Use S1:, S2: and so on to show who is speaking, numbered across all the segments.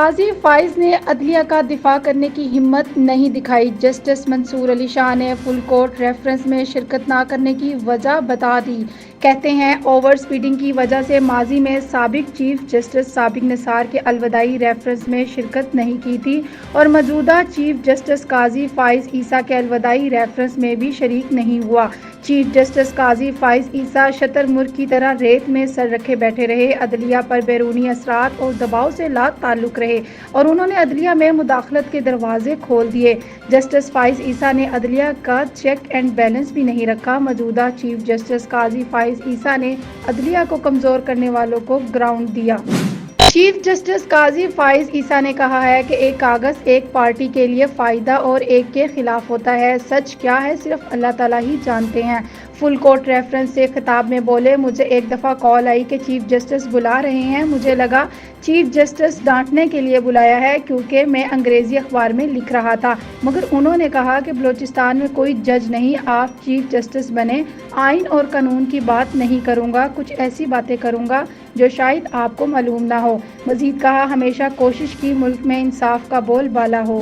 S1: قاضی فائز نے عدلیہ کا دفاع کرنے کی ہمت نہیں دکھائی۔ جسٹس منصور علی شاہ نے فل کورٹ ریفرنس میں شرکت نہ کرنے کی وجہ بتا دی۔ کہتے ہیں اوور سپیڈنگ کی وجہ سے ماضی میں سابق چیف جسٹس سابق نثار کے الوداعی ریفرنس میں شرکت نہیں کی تھی اور موجودہ چیف جسٹس قاضی فائز عیسیٰ کے الوداعی ریفرنس میں بھی شریک نہیں ہوا۔ چیف جسٹس قاضی فائز عیسیٰ شتر مرغ کی طرح ریت میں سر رکھے بیٹھے رہے، عدلیہ پر بیرونی اثرات اور دباؤ سے لا تعلق رہے اور انہوں نے عدلیہ میں مداخلت کے دروازے کھول دیے۔ جسٹس فائز عیسیٰ نے عدلیہ کا چیک اینڈ بیلنس بھی نہیں رکھا۔ موجودہ چیف جسٹس قاضی فائز عیسیٰ نے عدلیہ کو کمزور کرنے والوں کو گراؤنڈ دیا۔ چیف جسٹس قاضی فائز عیسیٰ نے کہا ہے کہ ایک کاغذ ایک پارٹی کے لیے فائدہ اور ایک کے خلاف ہوتا ہے۔ سچ کیا ہے صرف اللہ تعالیٰ ہی جانتے ہیں۔ فل کورٹ ریفرنس سے خطاب میں بولے، مجھے ایک دفعہ کال آئی کہ چیف جسٹس بلا رہے ہیں۔ مجھے لگا چیف جسٹس ڈانٹنے کے لیے بلایا ہے کیونکہ میں انگریزی اخبار میں لکھ رہا تھا، مگر انہوں نے کہا کہ بلوچستان میں کوئی جج نہیں، آپ چیف جسٹس بنے، آئین اور قانون کی بات نہیں کروں گا، کچھ ایسی باتیں کروں گا جو شاید آپ کو معلوم نہ ہو۔ مزید کہا، ہمیشہ کوشش کی ملک میں انصاف کا بول بالا ہو۔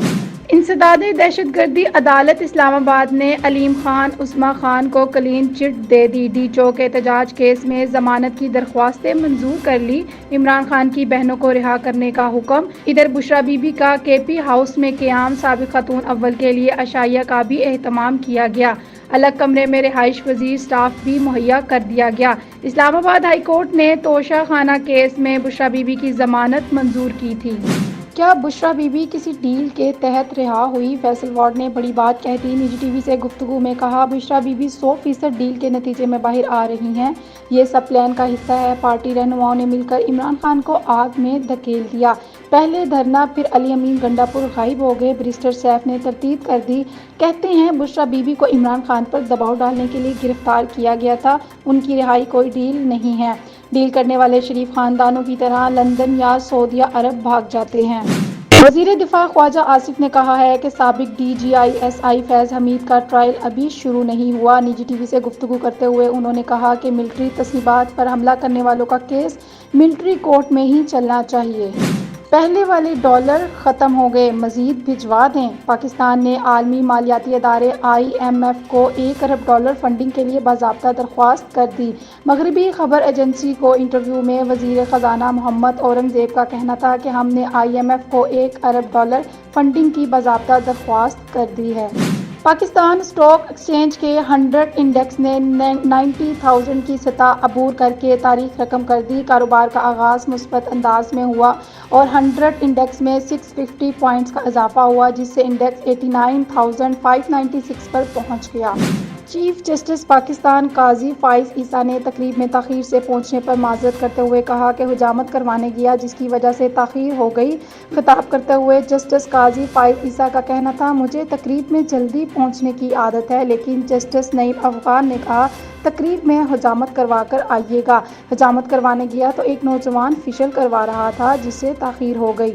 S1: انسداد دہشت گردی عدالت اسلام آباد نے علیم خان عثمہ خان کو کلین چٹ دے دی۔ ڈی چوک احتجاج کیس میں ضمانت کی درخواستیں منظور کر لی، عمران خان کی بہنوں کو رہا کرنے کا حکم۔ ادھر بشرا بی بی کا کے پی ہاؤس میں قیام، سابق خاتون اول کے لیے عشائیہ کا بھی اہتمام کیا گیا، الگ کمرے میں رہائش پذیر سٹاف بھی مہیا کر دیا گیا۔ اسلام آباد ہائی کورٹ نے توشہ خانہ کیس میں بشرا بی بی کی ضمانت منظور کی تھی۔ کیا بشرا بی بی کسی ڈیل کے تحت رہا ہوئی؟ فیصل وارڈ نے بڑی بات کہہ دی۔ نجی ٹی وی سے گفتگو میں کہا، بشرا بی بی 100% ڈیل کے نتیجے میں باہر آ رہی ہیں، یہ سب پلان کا حصہ ہے۔ پارٹی رہنماؤں نے مل کر عمران خان کو آگ میں دھکیل دیا، پہلے دھرنا پھر علی امین گنڈا پور غائب ہو گئے، بیرسٹر سیف نے تردید کر دی۔ کہتے ہیں بشرا بی بی کو عمران خان پر دباؤ ڈالنے کے لیے گرفتار کیا گیا تھا، ان کی رہائی کوئی ڈیل نہیں ہے۔ ڈیل کرنے والے شریف خاندانوں کی طرح لندن یا سعودیہ عرب بھاگ جاتے ہیں۔ وزیر دفاع خواجہ آصف نے کہا ہے کہ سابق D G I S I فیض حمید کا ٹرائل ابھی شروع نہیں ہوا۔ نجی ٹی وی سے گفتگو کرتے ہوئے انہوں نے کہا کہ ملٹری تصویبات پر حملہ کرنے والوں کا کیس ملٹری کورٹ میں ہی چلنا چاہیے۔ پہلے والے ڈالر ختم ہو گئے، مزید بھجوا دیں۔ پاکستان نے عالمی مالیاتی ادارے آئی ایم ایف کو $1 ارب فنڈنگ کے لیے باضابطہ درخواست کر دی۔ مغربی خبر ایجنسی کو انٹرویو میں وزیر خزانہ محمد اورنگزیب کا کہنا تھا کہ ہم نے آئی ایم ایف کو $1 ارب فنڈنگ کی باضابطہ درخواست کر دی ہے۔ پاکستان اسٹاک ایکسچینج کے 100 انڈیکس نے 90,000 کی سطح عبور کر کے تاریخ رقم کر دی۔ کاروبار کا آغاز مثبت انداز میں ہوا اور 100 انڈیکس میں 650 پوائنٹس کا اضافہ ہوا، جس سے انڈیکس 89,596 پر پہنچ گیا۔ چیف جسٹس پاکستان قاضی فائز عیسیٰ نے تقریب میں تاخیر سے پہنچنے پر معذرت کرتے ہوئے کہا کہ حجامت کروانے گیا جس کی وجہ سے تاخیر ہو گئی۔ خطاب کرتے ہوئے جسٹس قاضی فائز عیسیٰ کا کہنا تھا، مجھے تقریب میں جلدی پہنچنے کی عادت ہے، لیکن جسٹس نعیم افغان نے کہا تقریب میں حجامت کروا کر آئیے گا۔ حجامت کروانے گیا تو ایک نوجوان فیشل کروا رہا تھا جس سے تاخیر ہو گئی۔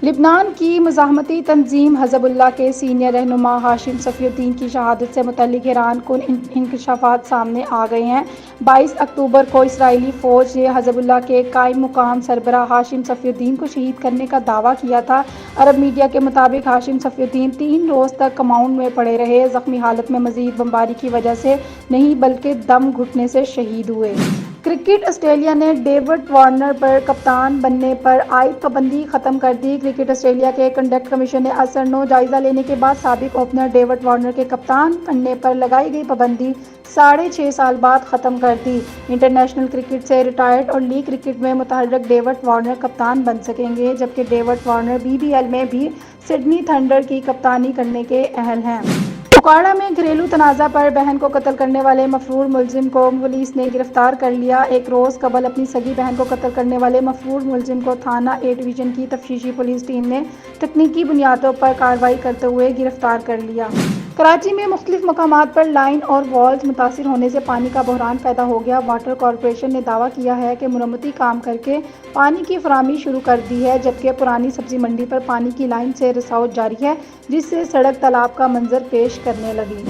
S1: لبنان کی مزاحمتی تنظیم حزب اللہ کے سینئر رہنما ہاشم صفی الدین کی شہادت سے متعلق حیران کن انکشافات سامنے آ گئے ہیں۔ 22 اکتوبر کو اسرائیلی فوج نے حزب اللہ کے قائم مقام سربراہ ہاشم صفی الدین کو شہید کرنے کا دعویٰ کیا تھا۔ عرب میڈیا کے مطابق ہاشم صفی الدین 3 روز تک کماؤنڈ میں پڑے رہے، زخمی حالت میں مزید بمباری کی وجہ سے نہیں بلکہ دم گھٹنے سے شہید ہوئے۔ کرکٹ آسٹریلیا نے ڈیوڈ وارنر پر کپتان بننے پر عائد پابندی ختم کر دی۔ کرکٹ آسٹریلیا کے کنڈکٹ کمیشن نے اثرنو جائزہ لینے کے بعد سابق اوپنر ڈیوڈ وارنر کے کپتان بننے پر لگائی گئی پابندی 6.5 سال بعد ختم کر دی۔ انٹرنیشنل کرکٹ سے ریٹائرڈ اور لیگ کرکٹ میں متحرک ڈیوڈ وارنر کپتان بن سکیں گے، جبکہ David Warner B B L میں بھی سڈنی تھنڈر کی کپتانی کرنے کے اہل ہیں۔ اوکاڑہ میں گھریلو تنازع پر بہن کو قتل کرنے والے مفرور ملزم کو پولیس نے گرفتار کر لیا۔ ایک روز قبل اپنی سگی بہن کو قتل کرنے والے مفرور ملزم کو تھانہ اے ڈویژن کی تفتیشی پولیس ٹیم نے تکنیکی بنیادوں پر کارروائی کرتے ہوئے گرفتار کر لیا۔ کراچی میں مختلف مقامات پر لائن اور والز متاثر ہونے سے پانی کا بحران پیدا ہو گیا۔ واٹر کارپوریشن نے دعویٰ کیا ہے کہ مرمتی کام کر کے پانی کی فراہمی شروع کر دی ہے، جبکہ پرانی سبزی منڈی پر پانی کی لائن سے رساؤ جاری ہے، جس سے سڑک تالاب کا منظر پیش کرنے لگی۔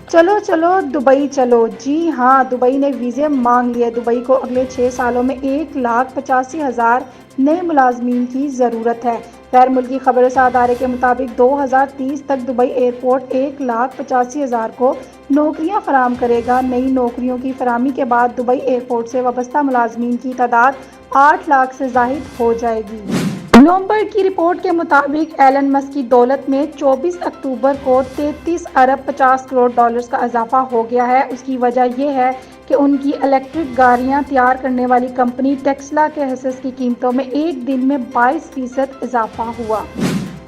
S1: چلو چلو دبئی چلو، جی ہاں، دبئی نے ویزے مانگ لیے۔ دبئی کو اگلے 6 سالوں میں 1,85,000 نئے ملازمین کی ضرورت ہے۔ غیر ملکی خبررساں ادارے کے مطابق 2030 تک دبئی ایئرپورٹ 1,85,000 کو نوکریاں فراہم کرے گا۔ نئی نوکریوں کی فراہمی کے بعد دبئی ایئرپورٹ سے وابستہ ملازمین کی تعداد 8 لاکھ سے زائد ہو جائے گی۔ بلومبرگ کی رپورٹ کے مطابق ایلن مسک کی دولت میں 24 اکتوبر کو 33 ارب 50 کروڑ ڈالرز کا اضافہ ہو گیا ہے۔ اس کی وجہ یہ ہے کہ ان کی الیکٹرک گاڑیاں تیار کرنے والی کمپنی ٹیسلا کے حصص کی قیمتوں میں ایک دن میں 22% اضافہ ہوا۔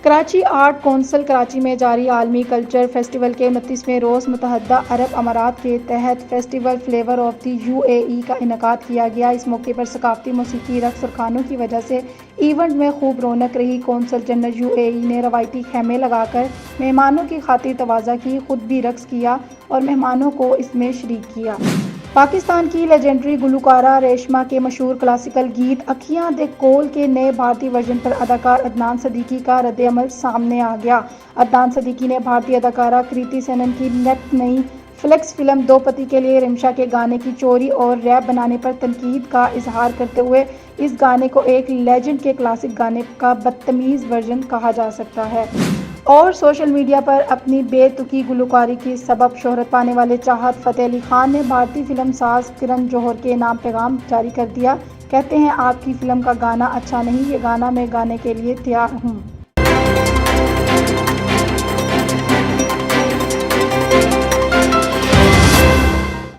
S1: کراچی آرٹ کونسل کراچی میں جاری عالمی کلچر فیسٹیول کے 29ویں روز متحدہ عرب امارات کے تحت festival flavour of the UAE کا انعقاد کیا گیا۔ اس موقع پر ثقافتی موسیقی، رقص اور کھانوں کی وجہ سے ایونٹ میں خوب رونق رہی۔ کونسل جنرل UAE نے روایتی خیمے لگا کر مہمانوں کی خاطر تواضع کی، خود بھی رقص کیا اور مہمانوں کو اس میں شریک کیا۔ پاکستان کی لیجنڈری گلوکارہ ریشما کے مشہور کلاسیکل گیت اکھیاں دے کول کے نئے بھارتی ورژن پر اداکار عدنان صدیقی کا رد عمل سامنے آ گیا۔ عدنان صدیقی نے بھارتی اداکارہ کرتی سینن کی نئی فلیکس فلم دو پتی کے لیے رمشا کے گانے کی چوری اور ریپ بنانے پر تنقید کا اظہار کرتے ہوئے اس گانے کو ایک لیجنڈ کے کلاسک گانے کا بدتمیز ورژن کہا جا سکتا ہے۔ اور سوشل میڈیا پر اپنی بے تکی گلوکاری کی سبب شہرت پانے والے چاہت فتح علی خان نے بھارتی فلم ساز کرن جوہر کے نام پیغام جاری کر دیا۔ کہتے ہیں آپ کی فلم کا گانا اچھا نہیں، یہ گانا میں گانے کے لیے تیار ہوں۔